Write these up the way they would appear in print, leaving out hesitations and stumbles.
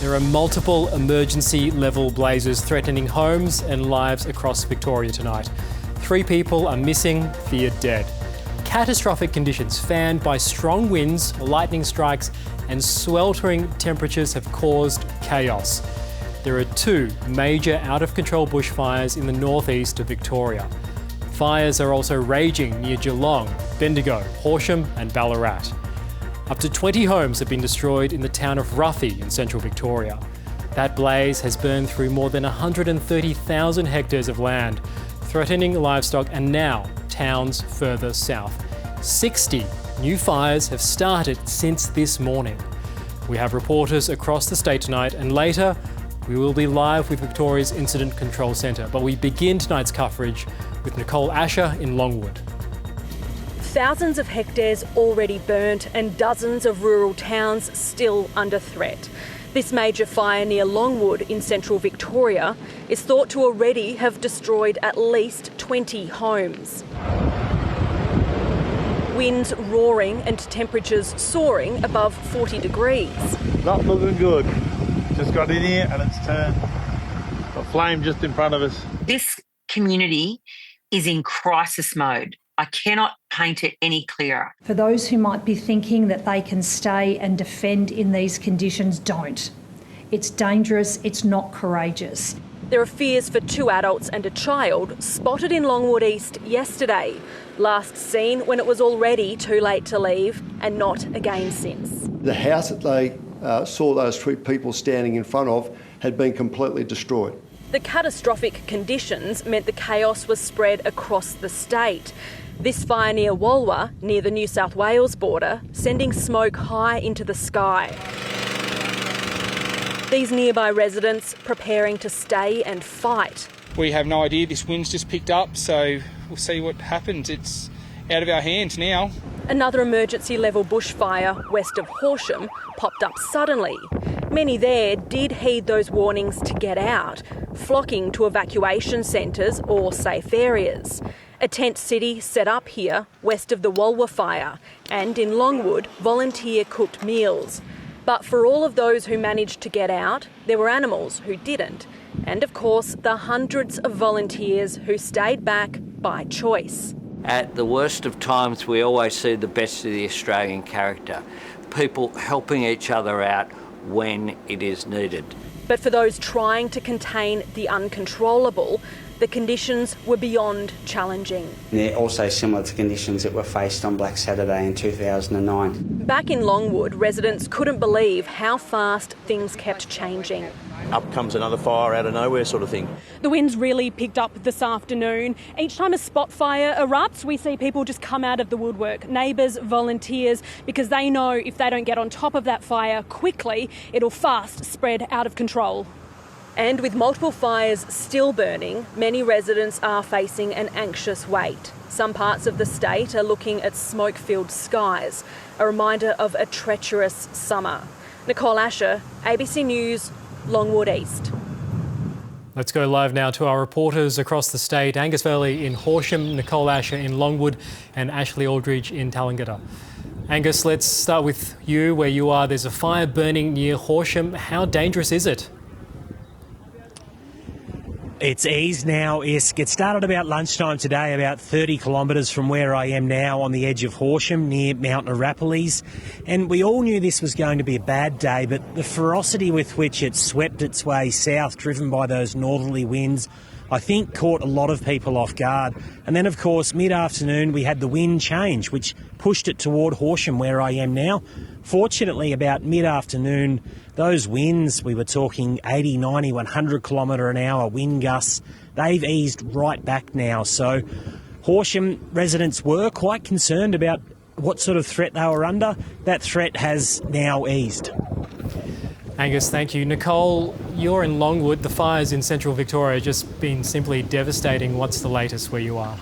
There are multiple emergency level blazes threatening homes and lives across Victoria tonight. 3 people are missing, feared dead. Catastrophic conditions fanned by strong winds, lightning strikes and sweltering temperatures have caused chaos. There are 2 major out-of-control bushfires in the northeast of Victoria. Fires are also raging near Geelong, Bendigo, Horsham and Ballarat. Up to 20 homes have been destroyed in the town of Ruffy in central Victoria. That blaze has burned through more than 130,000 hectares of land, threatening livestock and now towns further south. 60 new fires have started since this morning. We have reporters across the state tonight, and later we will be live with Victoria's Incident Control Centre. But we begin tonight's coverage with Nicole Asher in Longwood. Thousands of hectares already burnt and dozens of rural towns still under threat. This major fire near Longwood in central Victoria is thought to already have destroyed at least 20 homes. Winds roaring and temperatures soaring above 40 degrees. Not looking good. Just got in here and it's turned. A flame just in front of us. This community is in crisis mode. I cannot paint it any clearer. For those who might be thinking that they can stay and defend in these conditions, don't. It's dangerous, it's not courageous. There are fears for 2 adults and a child spotted in Longwood East yesterday. Last seen when it was already too late to leave and not again since. The house that they saw those 3 people standing in front of had been completely destroyed. The catastrophic conditions meant the chaos was spread across the state. This fire near Walwa, near the New South Wales border, sending smoke high into the sky. These nearby residents preparing to stay and fight. We have no idea. This wind's just picked up, so we'll see what happens. It's out of our hands now. Another emergency level bushfire west of Horsham popped up suddenly. Many there did heed those warnings to get out, flocking to evacuation centres or safe areas. A tent city set up here west of the Walwa fire, and in Longwood, volunteer cooked meals. But for all of those who managed to get out, there were animals who didn't. And of course, the hundreds of volunteers who stayed back by choice. At the worst of times, we always see the best of the Australian character. People helping each other out when it is needed. But for those trying to contain the uncontrollable, the conditions were beyond challenging. They're also similar to conditions that were faced on Black Saturday in 2009. Back in Longwood, residents couldn't believe how fast things kept changing. Up comes another fire out of nowhere sort of thing. The winds really picked up this afternoon. Each time a spot fire erupts, we see people just come out of the woodwork, neighbours, volunteers, because they know if they don't get on top of that fire quickly, it'll fast spread out of control. And with multiple fires still burning, many residents are facing an anxious wait. Some parts of the state are looking at smoke-filled skies, a reminder of a treacherous summer. Nicole Asher, ABC News, Longwood East. Let's go live now to our reporters across the state. Angus Verley in Horsham, Nicole Asher in Longwood and Ashlee Aldridge in Tallangatta. Angus, let's start with you where you are. There's a fire burning near Horsham. How dangerous is it? It's eased now, Isk. It started about lunchtime today, about 30 kilometres from where I am now on the edge of Horsham near Mount Arapiles. And we all knew this was going to be a bad day, but the ferocity with which it swept its way south, driven by those northerly winds, I think caught a lot of people off guard. And then, of course, mid-afternoon we had the wind change, which pushed it toward Horsham, where I am now. Fortunately, about mid-afternoon, those winds, we were talking 80, 90, 100 kilometre an hour wind gusts, they've eased right back now. So Horsham residents were quite concerned about what sort of threat they were under. That threat has now eased. Angus, thank you. Nicole, you're in Longwood. The fires in central Victoria have just been simply devastating. What's the latest where you are?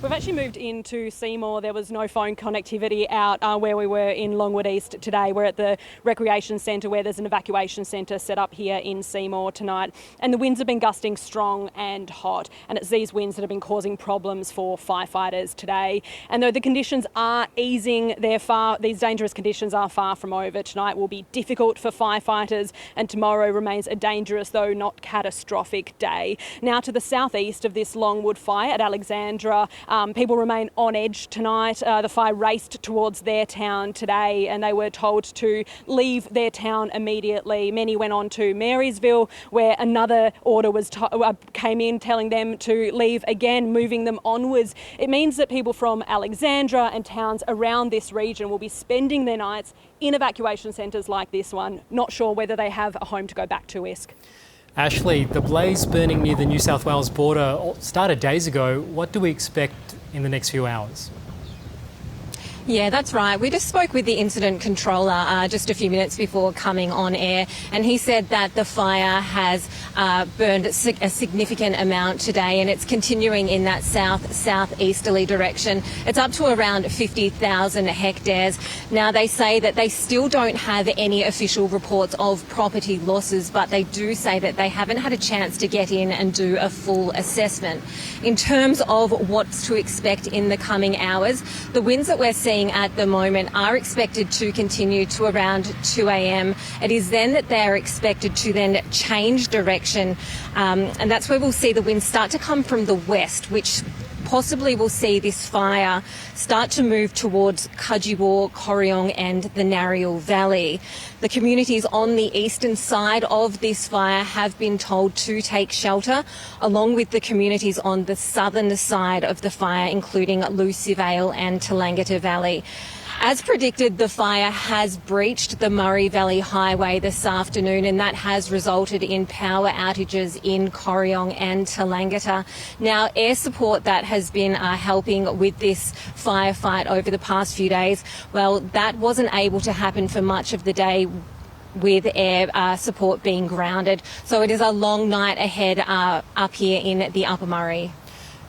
We've I've actually moved into Seymour. There was no phone connectivity out where we were in Longwood East today. We're at the recreation centre where there's an evacuation centre set up here in Seymour tonight. And the winds have been gusting strong and hot. And it's these winds that have been causing problems for firefighters today. And though the conditions are easing, these dangerous conditions are far from over. Tonight will be difficult for firefighters and tomorrow remains a dangerous, though not catastrophic, day. Now to the southeast of this Longwood fire at Alexandra, people remain on edge tonight. The fire raced towards their town today and they were told to leave their town immediately. Many went on to Marysville where another order came in telling them to leave again, moving them onwards. It means that people from Alexandra and towns around this region will be spending their nights in evacuation centres like this one, not sure whether they have a home to go back to, Isk. Ashlee, the blaze burning near the New South Wales border started days ago. What do we expect in the next few hours? Yeah, that's right. We just spoke with the incident controller just a few minutes before coming on air, and he said that the fire has burned a significant amount today and it's continuing in that southeasterly direction. It's up to around 50,000 hectares. Now, they say that they still don't have any official reports of property losses, but they do say that they haven't had a chance to get in and do a full assessment. In terms of what's to expect in the coming hours, the winds that we're seeing at the moment are expected to continue to around 2 a.m. It is then that they're expected to then change direction, and that's where we'll see the winds start to come from the west, which possibly will see this fire start to move towards Cudgeewar, Corryong and the Narrial Valley. The communities on the eastern side of this fire have been told to take shelter, along with the communities on the southern side of the fire, including Lucy Vale and Tallangatta Valley. As predicted, the fire has breached the Murray Valley Highway this afternoon, and that has resulted in power outages in Corryong and Tallangatta. Now, air support that has been helping with this firefight over the past few days, well, that wasn't able to happen for much of the day with air support being grounded. So it is a long night ahead up here in the Upper Murray.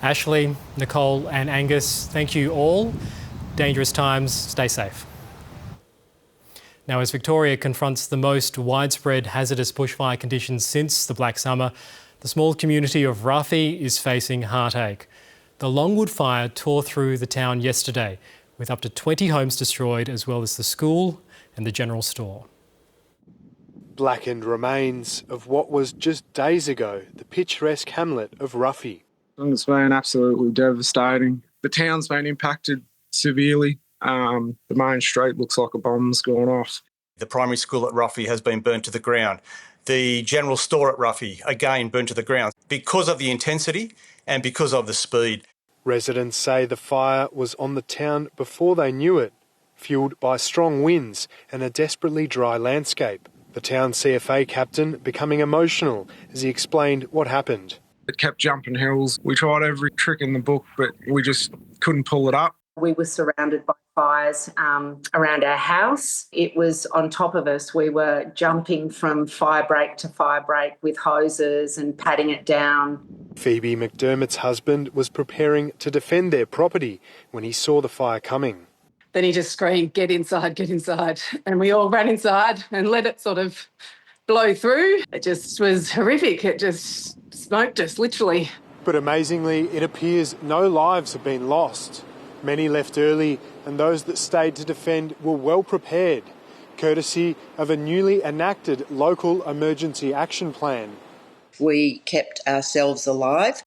Ashlee, Nicole and Angus, thank you all. Dangerous times, stay safe. Now, as Victoria confronts the most widespread hazardous bushfire conditions since the Black Summer, the small community of Ruffy is facing heartache. The Longwood fire tore through the town yesterday, with up to 20 homes destroyed, as well as the school and the general store. Blackened remains of what was just days ago the picturesque hamlet of Ruffy. It's been absolutely devastating. The town's been impacted severely. The main street looks like a bomb's gone off. The primary school at Ruffy has been burnt to the ground. The general store at Ruffy, again, burnt to the ground because of the intensity and because of the speed. Residents say the fire was on the town before they knew it, fuelled by strong winds and a desperately dry landscape. The town CFA captain becoming emotional as he explained what happened. It kept jumping hills. We tried every trick in the book, but we just couldn't pull it up. We were surrounded by fires around our house. It was on top of us. We were jumping from fire break to fire break with hoses and patting it down. Phoebe McDermott's husband was preparing to defend their property when he saw the fire coming. Then he just screamed, "Get inside, get inside." And we all ran inside and let it sort of blow through. It just was horrific. It just smoked us, literally. But amazingly, it appears no lives have been lost. Many left early, and those that stayed to defend were well prepared, courtesy of a newly enacted local emergency action plan. We kept ourselves alive,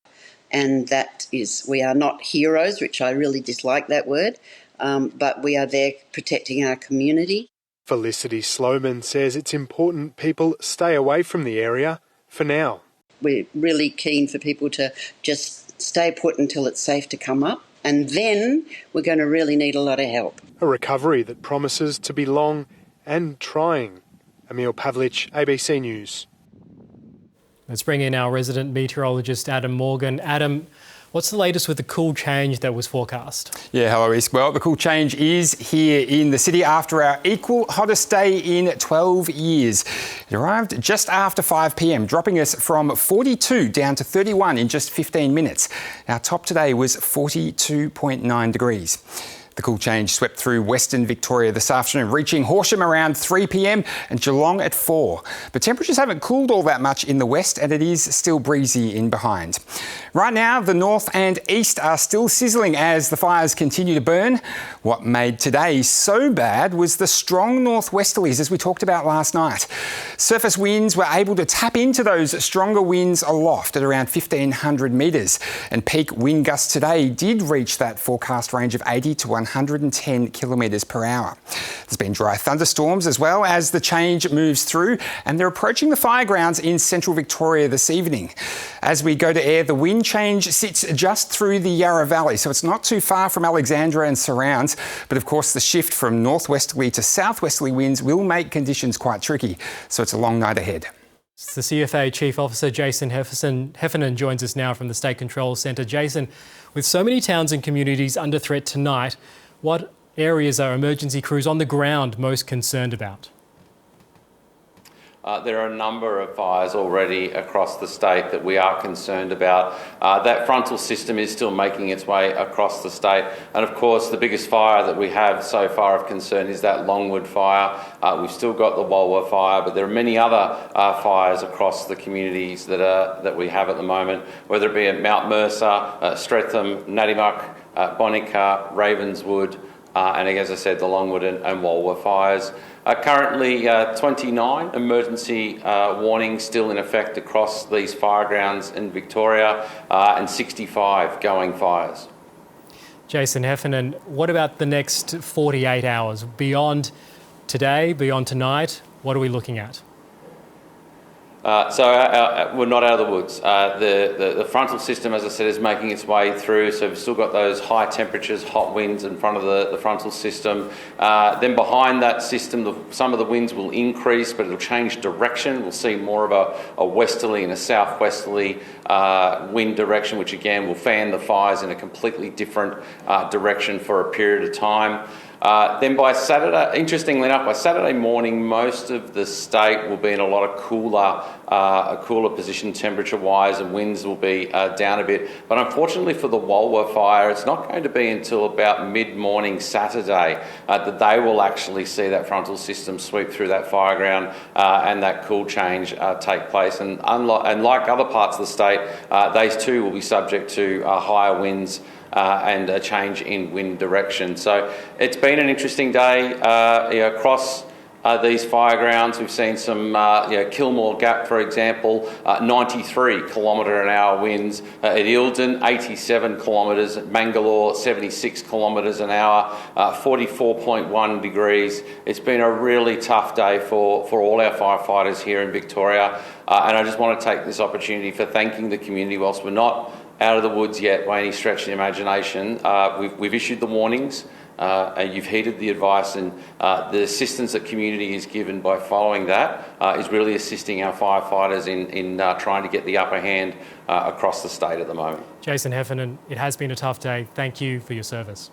and that is, we are not heroes, which I really dislike that word, but we are there protecting our community. Felicity Slowman says it's important people stay away from the area for now. We're really keen for people to just stay put until it's safe to come up. And then we're going to really need a lot of help. A recovery that promises to be long and trying. Emil Pavlich, ABC News. Let's bring in our resident meteorologist, Adam Morgan. Adam, What's the latest with the cool change that was forecast? Yeah, hello, East. Well, the cool change is here in the city after our equal hottest day in 12 years. It arrived just after 5 p.m, dropping us from 42 down to 31 in just 15 minutes. Our top today was 42.9 degrees. The cool change swept through Western Victoria this afternoon, reaching Horsham around 3 p.m and Geelong at 4. But temperatures haven't cooled all that much in the west, and it is still breezy in behind. Right now, the north and east are still sizzling as the fires continue to burn. What made today so bad was the strong northwesterlies, as we talked about last night. Surface winds were able to tap into those stronger winds aloft at around 1,500 metres, and peak wind gusts today did reach that forecast range of 80 to 110 kilometres per hour. There's been dry thunderstorms as well as the change moves through, and they're approaching the fire grounds in Central Victoria this evening. As we go to air, the wind change sits just through the Yarra Valley, so it's not too far from Alexandra and surrounds. But of course, the shift from northwesterly to southwesterly winds will make conditions quite tricky, so it's a long night ahead. The CFA Chief Officer Jason Heffernan joins us now from the State Control Centre. Jason, with so many towns and communities under threat tonight, what areas are emergency crews on the ground most concerned about? There are a number of fires already across the state that we are concerned about. That frontal system is still making its way across the state. And of course, the biggest fire that we have so far of concern is that Longwood fire. We've still got the Walwa fire, but there are many other fires across the communities that we have at the moment, whether it be at Mount Mercer, Streatham, Natimuck, Bonica, Ravenswood, and as I said, the Longwood and Walwa fires. Currently, 29 emergency warnings still in effect across these fire grounds in Victoria, and 65 going fires. Jason Heffernan, what about the next 48 hours? Beyond today, beyond tonight, what are we looking at? We're not out of the woods. The frontal system, as I said, is making its way through, so we've still got those high temperatures, hot winds in front of the frontal system. Then behind that system, some of the winds will increase, but it'll change direction. We'll see more of a westerly and a southwesterly wind direction, which again will fan the fires in a completely different direction for a period of time. Then by Saturday, interestingly enough, by Saturday morning, most of the state will be in a lot of cooler position temperature-wise, and winds will be down a bit. But unfortunately for the Walwa fire, it's not going to be until about mid-morning Saturday that they will actually see that frontal system sweep through that fire ground and that cool change take place. And like other parts of the state, these too will be subject to higher winds and a change in wind direction. So it's been an interesting day across these fire grounds. We've seen some Kilmore Gap, for example, 93 km/h winds. At Eildon, 87 kilometres. At Mangalore, 76 km/h. 44.1 degrees. It's been a really tough day for all our firefighters here in Victoria. And I just want to take this opportunity for thanking the community. Whilst we're not out of the woods yet by any stretch of the imagination, we've issued the warnings, and you've heeded the advice, and the assistance that community is given by following that is really assisting our firefighters in trying to get the upper hand across the state at the moment. Jason Heffernan, it has been a tough day. Thank you for your service.